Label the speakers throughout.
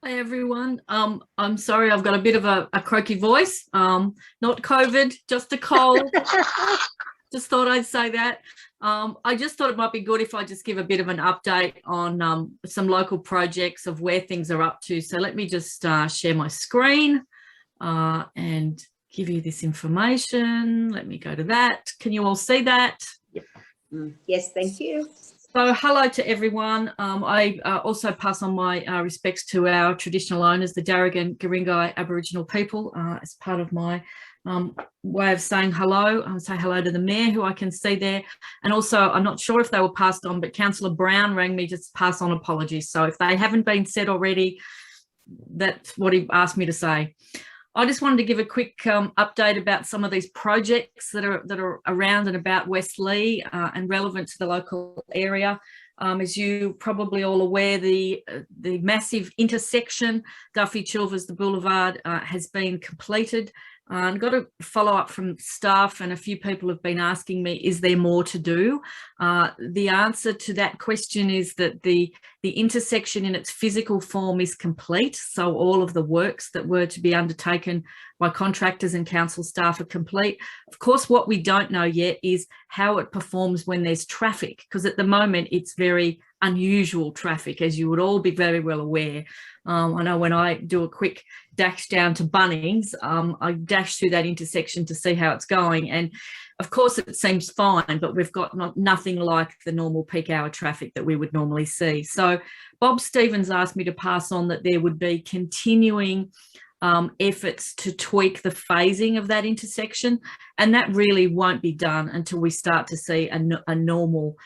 Speaker 1: Hi everyone. I'm sorry I've got a bit of a croaky voice. Not COVID, just a cold. Just thought I'd say that. I just thought it might be good if I just give a bit of an update on some local projects of where things are up to. So let me just share my screen and give you this information. Let me go to that. Can you all see that?
Speaker 2: Yep. Yes, thank you.
Speaker 1: So hello to everyone. I also pass on my respects to our traditional owners, the Darug Guringai Aboriginal people, as part of my way of saying hello. I'll say hello to the Mayor, who I can see there. And also, I'm not sure if they were passed on, but Councillor Brown rang me just to pass on apologies. So if they haven't been said already, that's what he asked me to say. I just wanted to give a quick update about some of these projects that are around and about Westleigh and relevant to the local area. As you probably all aware, the massive intersection, Duffy Chilvers, the Boulevard, has been completed. I've got a follow up from staff, and a few people have been asking me, is there more to do? The answer to that question is that the intersection in its physical form is complete. So all of the works that were to be undertaken by contractors and council staff are complete. Of course, what we don't know yet is how it performs when there's traffic, because at the moment it's very unusual traffic, as you would all be very well aware. I know when I do a quick dash down to Bunnings, I dash through that intersection to see how it's going. And of course it seems fine, but we've got nothing like the normal peak hour traffic that we would normally see. So Bob Stevens asked me to pass on that there would be continuing efforts to tweak the phasing of that intersection, and that really won't be done until we start to see a normal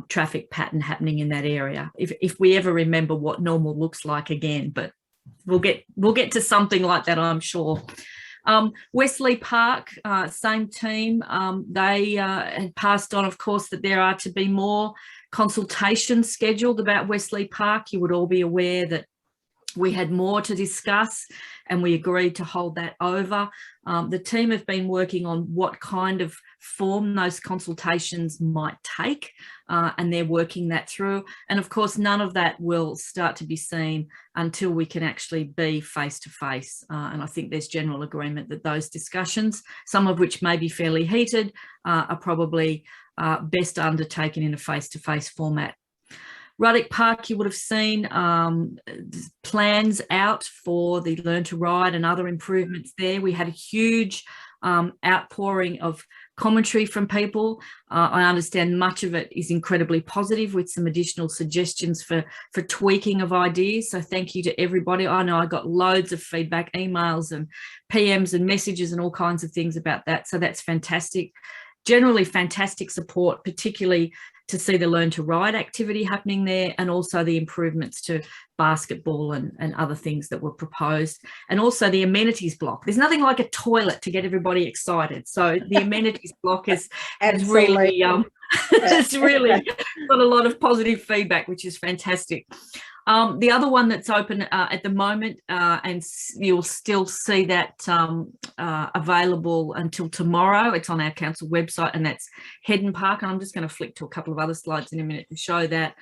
Speaker 1: traffic pattern happening in that area, if we ever remember what normal looks like again. But we'll get to something like that, I'm sure. Westleigh Park, same team. They had passed on, of course, that there are to be more consultations scheduled about Westleigh Park. You would all be aware that we had more to discuss and we agreed to hold that over. The team have been working on what kind of form those consultations might take, and they're working that through. And of course, none of that will start to be seen until we can actually be face to face. And I think there's general agreement that those discussions, some of which may be fairly heated, are probably best undertaken in a face-to-face format. Ruddock Park, you would have seen plans out for the Learn to Ride and other improvements there. We had a huge outpouring of commentary from people. I understand much of it is incredibly positive, with some additional suggestions for tweaking of ideas. So thank you to everybody. I know I got loads of feedback, emails and PMs and messages and all kinds of things about that. So that's fantastic. Generally fantastic support, particularly to see the Learn to Ride activity happening there, and also the improvements to basketball and other things that were proposed, and also the amenities block. There's nothing like a toilet to get everybody excited. So the amenities block has really it's really got a lot of positive feedback, which is fantastic. The other one that's open at the moment, and you'll still see that available until tomorrow, it's on our council website, and that's Heddon Park. And I'm just going to flick to a couple of other slides in a minute to show that.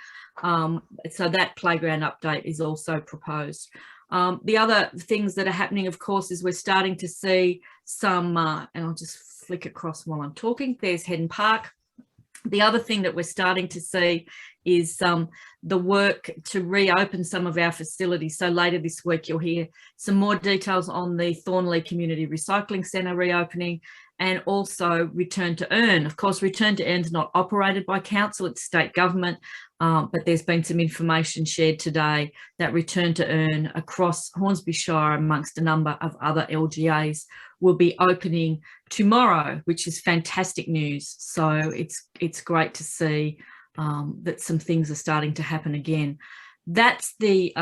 Speaker 1: So that playground update is also proposed. The other things that are happening, of course, is we're starting to see some, and I'll just flick across while I'm talking, there's Heddon Park. The other thing that we're starting to see is the work to reopen some of our facilities. So later this week, you'll hear some more details on the Thornley Community Recycling Centre reopening, and also Return to Earn. Of course, Return to Earn is not operated by council, it's state government, but there's been some information shared today that Return to Earn across Hornsby Shire, amongst a number of other LGAs, will be opening tomorrow, which is fantastic news. So it's great to see that some things are starting to happen again. That's the,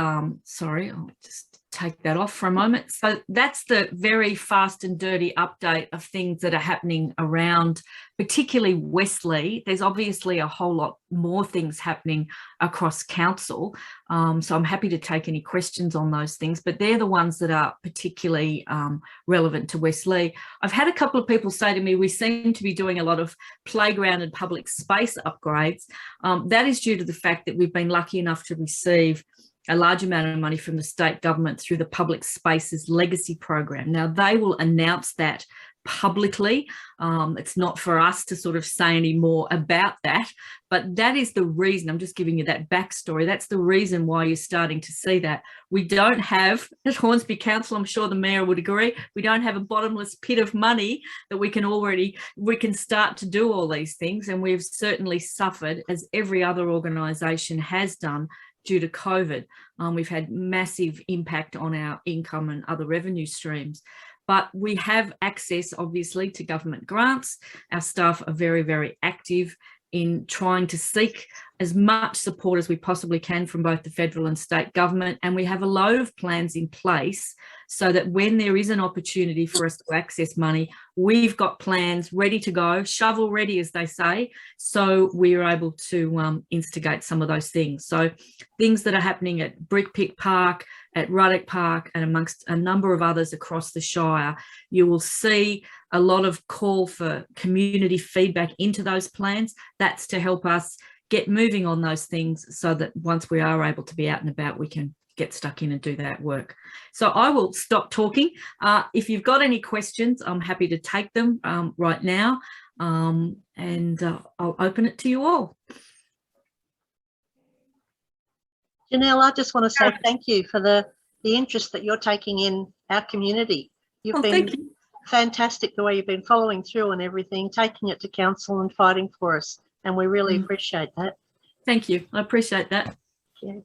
Speaker 1: sorry, I'll just take that off for a moment. So that's the very fast and dirty update of things that are happening around, particularly Westleigh. There's obviously a whole lot more things happening across council. So I'm happy to take any questions on those things, but they're the ones that are particularly relevant to Westleigh. I've had a couple of people say to me, we seem to be doing a lot of playground and public space upgrades. That is due to the fact that we've been lucky enough to receive a large amount of money from the state government through the Public Spaces Legacy Program. Now, they will announce that publicly. It's not for us to sort of say any more about that, but that is the reason. I'm just giving you that backstory. That's the reason why you're starting to see that. We don't have, at Hornsby Council, I'm sure the Mayor would agree, we don't have a bottomless pit of money that we can start to do all these things. And we've certainly suffered, as every other organisation has done, due to COVID. We've had massive impact on our income and other revenue streams. But we have access, obviously, to government grants. Our staff are very, very active in trying to seek as much support as we possibly can from both the federal and state government. And we have a load of plans in place so that when there is an opportunity for us to access money, we've got plans ready to go, shovel ready, as they say, so we're able to instigate some of those things. So things that are happening at Brickpick Park, at Ruddock Park, and amongst a number of others across the Shire, you will see a lot of call for community feedback into those plans. That's to help us get moving on those things so that once we are able to be out and about, we can get stuck in and do that work. So I will stop talking. If you've got any questions, I'm happy to take them right now, and I'll open it to you all.
Speaker 3: Janelle, I just want to say thank you for the interest that you're taking in our community. You've been fantastic the way you've been following through and everything, taking it to council and fighting for us. And we really appreciate that.
Speaker 1: Thank you. I appreciate that.
Speaker 3: Yeah.